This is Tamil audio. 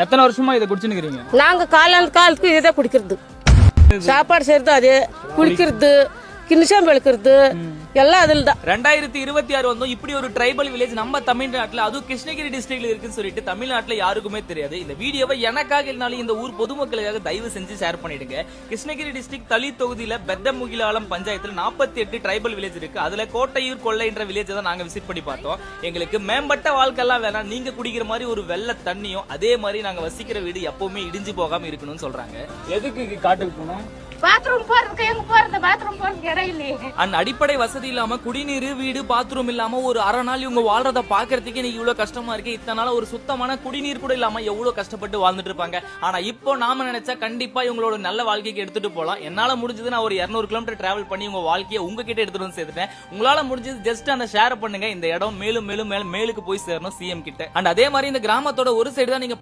எத்தனை வருஷமா இதை குடிச்சுன்னு நாங்க காலத்துக்கு இதுதான் குடிக்கிறது. சாப்பாடு செய்யறது அது, குளிக்கிறது, கிண்ணம் வெளுக்கிறது எல்லாம் அதில் தான். 2026 வந்தோம். இப்படி ஒரு ட்ரைபல் வில்லேஜ் நம்ம தமிழ்நாட்டுல, அதுவும் கிருஷ்ணகிரி டிஸ்ட்ரிக்ட்ல இருக்குன்னு சொல்லிட்டு தமிழ்நாட்டுல யாருக்குமே தெரியாது. இந்த வீடியோவை எனக்காக இருந்தாலும் இந்த ஊர் பொதுமக்களுக்காக தயவு செஞ்சு ஷேர் பண்ணிடுங்க. கிருஷ்ணகிரி டிஸ்ட்ரிக்ட் தளி தொகுதியில பெத்தமுகிலாலம் பஞ்சாயத்துல 48 ட்ரைபல் வில்லேஜ் இருக்கு. அதுல கோட்டையூர் கொள்ளைன்ற வில்லேஜ் தான் நாங்க விசிட் பண்ணி பார்த்தோம். எங்களுக்கு மேம்பட்ட வாழ்க்கை எல்லாம் வேணாம், நீங்க குடிக்கிற மாதிரி ஒரு வெள்ள தண்ணியும் அதே மாதிரி நாங்க வசிக்கிற வீடு எப்பவுமே இடிஞ்சு போகாம இருக்கணும்னு சொல்றாங்க. எதுக்கு காட்டுக்கு போனோம்? பாத்ரூம் போறதுக்கு எங்க போறது, பாத்ரூம் போறதுக்கு இடம் இல்லையே. அந்த அடிப்படை வசதி இல்லாம, குடிநீர், வீடு, பாத்ரூம் இல்லாம ஒரு அரை நாள் இவங்க வாழ்றத பாக்குறதுக்கே எனக்கு இவ்வளவு கஷ்டமா இருக்கு. இத்தனை நாள் ஒரு சுத்தமான குடிநீர் கூட இல்லாம எவ்வளவு கஷ்டப்பட்டு வாழ்ந்துட்டு இருப்பாங்க. ஆனா இப்போ நாம நினைச்சா கண்டிப்பா இவங்களோட நல்ல வாழ்க்கைக்கு எடுத்துட்டு போலாம். என்னால முடிஞ்சது நான் ஒரு 200 கிலோமீட்டர் டிராவல் பண்ணி உங்க வாழ்க்கையை உங்ககிட்ட எடுத்துட்டு வந்து சேர்த்துட்டேன். உங்களால முடிஞ்சது ஜஸ்ட் அந்த ஷேர் பண்ணுங்க. இந்த இடம் மேலும் மேலும் மேலுக்கு போய் சேரணும் சிஎம் கிட்ட. அண்ட் அதே மாதிரி இந்த கிராமத்தோட ஒரு சைடு தான் நீங்க